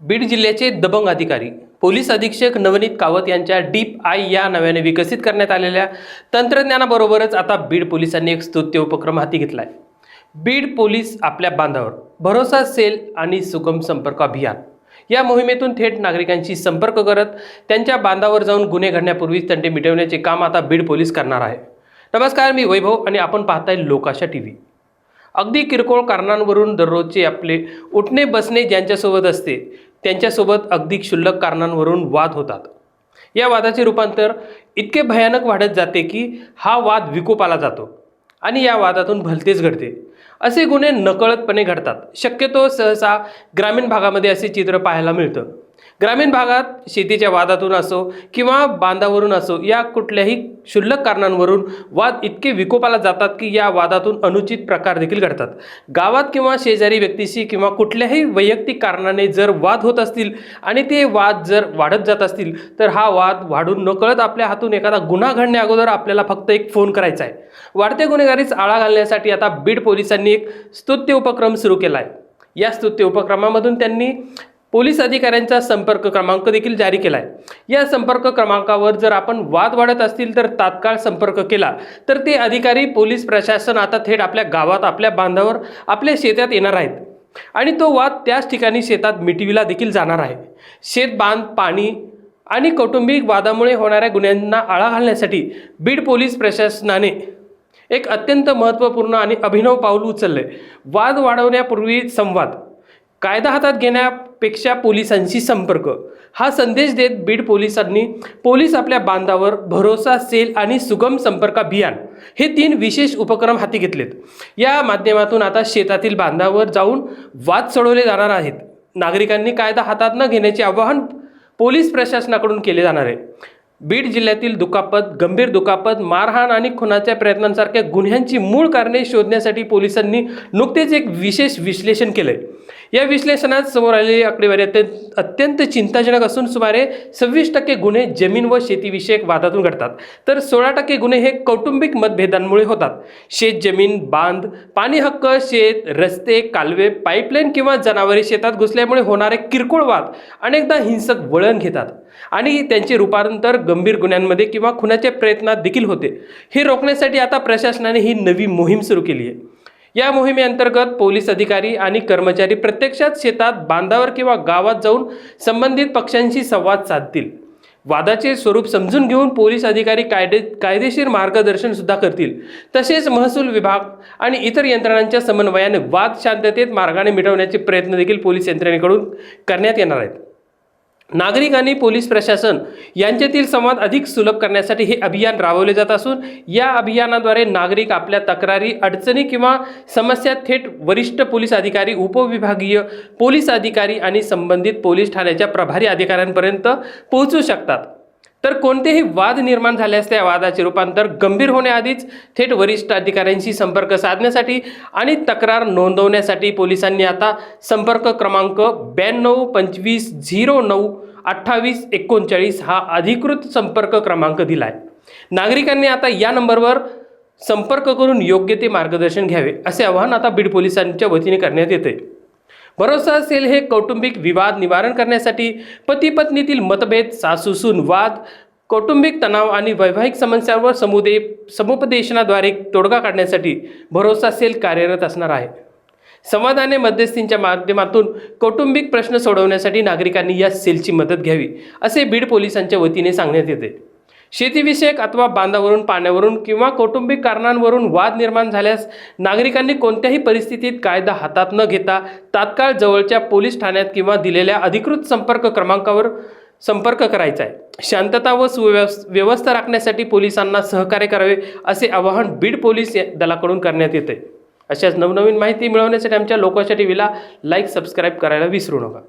बीड जिल्ह्याचे दबंग अधिकारी पोलीस अधीक्षक नवनीत कावत यांच्या डीप आय या नावाने विकसित करण्यात आलेल्या तंत्रज्ञानाबरोबरच आता बीड पोलिसांनी एक स्तुत्य उपक्रम हाती घेतलाय। बीड पोलीस आपल्या बांधावर भरोसा सेल आणि सुगम संपर्क अभियान या मोहिमेतून थेट नागरिकांशी संपर्क करत त्यांच्या बांधावर जाऊन गुन्हे घडण्यापूर्वी तंटे मिटवण्याचे काम आता बीड पोलीस करणार आहे। नमस्कार, मी वैभव आणि आपण पाहताय लोकाशा टीव्ही। अगदी किरकोळ कारणांवरून दररोजचे आपले उठणे बसणे ज्यांच्यासोबत असते त्यांच्यासोबत अगदी क्षुल्लक कारणांवरून वाद होतात। या वादाचे रूपांतर इतके भयानक वाढत जाते की हा वाद विकोपाला जातो आणि या वादातून भलतेच घडते। असे गुन्हे नकळतपणे घडतात। शक्यतो सहसा ग्रामीण भागामध्ये असे चित्र पाहायला मिळतं। ग्रामीण भागात शेतीच्या वादातून असो किंवा बांधावरून असो या कुठल्याही क्षुल्लक कारणांवरून वाद इतके विकोपाला जातात की या वादातून अनुचित प्रकार देखील घडतात। गावात किंवा शेजारी व्यक्तीशी किंवा कुठल्याही वैयक्तिक कारणाने जर वाद होत असतील आणि ते वाद जर वाढत जात असतील तर हा वाद वाढून नकळत आपल्या हातून एखादा गुन्हा घडण्या अगोदर आपल्याला फक्त एक फोन करायचा आहे। वाढत्या गुन्हेगारीस आळा घालण्यासाठी आता बीड पोलिसांनी एक स्तुत्य उपक्रम सुरू केला आहे। या स्तुत्य उपक्रमामधून त्यांनी पोलीस अधिकाऱ्यांचा संपर्क क्रमांक देखील जारी केला आहे। या संपर्क क्रमांकावर जर आपण वाद वाढत असतील तर तात्काळ संपर्क केला तर ते अधिकारी पोलीस प्रशासन आता थेट आपल्या गावात आपल्या बांधावर आपल्या शेतात येणार आहेत आणि तो वाद त्याच ठिकाणी शेतात मिटविला देखील जाणार आहे। शेत बांध पाणी आणि कौटुंबिक वादामुळे होणाऱ्या गुन्ह्यांना आळा घालण्यासाठी बीड पोलीस प्रशासनाने एक अत्यंत महत्त्वपूर्ण आणि अभिनव पाऊल उचलले। वाद वाढवण्यापूर्वी संवाद, कायदा हातात घेण्यापेक्षा पोलिसांशी संपर्क हा संदेश देत बीड पोलिसांनी पोलीस आपल्या बांधावर भरोसा सेल आणि सुगम संपर्क अभियान हे 3 विशेष उपक्रम हाती घेतलेत। या माध्यमातून आता शेतातील बांधावर जाऊन वाद सोडवले जाणार आहेत। नागरिकांनी कायदा हातात न घेण्याचे आवाहन पोलीस प्रशासनाकडून केले जाणार आहे। बीड जिल्ह्यातील दुखापत, गंभीर दुखापत, मारहाण आणि खुनाच्या प्रयत्नांसारख्या गुन्ह्यांची मूळ कारणे शोधण्यासाठी पोलिसांनी नुकतेच एक विशेष विश्लेषण केले। या विश्लेषणात समोर आलेली आकडेवारी अत्यंत चिंताजनक असून सुमारे 26% गुन्हे जमीन व शेतीविषयक वादातून घडतात तर 16% गुन्हे हे कौटुंबिक मतभेदांमुळे होतात। शेत जमीन, बांध, पाणी हक्क, शेत, रस्ते, कालवे, पाईपलाईन किंवा जनावरे शेतात घुसल्यामुळे होणारे किरकोळ वाद अनेकदा हिंसक वळण घेतात आणि त्यांचे रूपांतर गंभीर गुन्ह्यांमध्ये किंवा खुनाच्या प्रयत्नात देखील होते। हे रोखण्यासाठी आता प्रशासनाने ही नवी मोहीम सुरू केली आहे। या मोहिमेअंतर्गत पोलीस अधिकारी आणि कर्मचारी प्रत्यक्षात शेतात, बांधावर किंवा गावात जाऊन संबंधित पक्षांशी संवाद साधतील। वादाचे स्वरूप समजून घेऊन पोलीस अधिकारी कायदेशीर मार्गदर्शन सुद्धा करतील। तसेच महसूल विभाग आणि इतर यंत्रणांच्या समन्वयाने वाद शांततेत मार्गाने मिटवण्याचे प्रयत्न देखील पोलीस यंत्रणेकडून करण्यात येणार आहेत। नागरिक आणि पोलीस प्रशासन यांच्यातील संवाद अधिक सुलभ करण्यासाठी हे अभियान राबवले जात असून या अभियानाद्वारे नागरिक आपल्या तक्रारी, अडचणी किंवा समस्या थेट वरिष्ठ पोलीस अधिकारी, उपविभागीय पोलीस अधिकारी आणि संबंधित पोलीस ठाण्याच्या प्रभारी अधिकाऱ्यांपर्यंत पोहोचू शकतात। तर कोणतेही वाद निर्माण झाल्यास त्या वादाचे रूपांतर गंभीर होण्याआधीच थेट वरिष्ठ अधिकाऱ्यांशी संपर्क साधण्यासाठी आणि तक्रार नोंदवण्यासाठी पोलिसांनी आता संपर्क क्रमांक 92 25 09 28 39 हा अधिकृत संपर्क क्रमांक दिलाय। नागरिकांनी आता या नंबरवर संपर्क करून योग्य ते मार्गदर्शन घ्यावे असे आवाहन आता बीड पोलिसांच्या वतीने करण्यात येते। भरोसा सेल हे कौटुंबिक विवाद निवारण करण्यासाठी, पती पत्नीतील मतभेद, सासू-सून वाद, कौटुंबिक तणाव आणि वैवाहिक समस्यांवर समुपदेशनाद्वारे तोडगा काढण्यासाठी भरोसा सेल कार्यरत असणार आहे। संवाद आणि मध्यस्थींच्या माध्यमातून कौटुंबिक प्रश्न सोडवण्यासाठी नागरिकांनी या सेलची मदत घ्यावी असे बीड पोलिसांच्या वतीने सांगण्यात येते। शेतीविषयक अथवा बांधावरून, पाण्यावरून किंवा कौटुंबिक कारणांवरून वाद निर्माण झाल्यास नागरिकांनी कोणत्याही परिस्थितीत कायदा हातात न घेता तात्काळ जवळच्या पोलीस ठाण्यात किंवा दिलेल्या अधिकृत संपर्क क्रमांकावर संपर्क करायचा आहे। शांतता व सुव्यवस्था राखण्यासाठी पोलिसांना सहकार्य करावे असे आवाहन बीड पोलीस दलाकडून करण्यात येते। अशाच नवनवीन माहिती मिळवण्यासाठी आमच्या लोकाशा टीव्हीला लाईक, सबस्क्राईब करायला विसरू नका।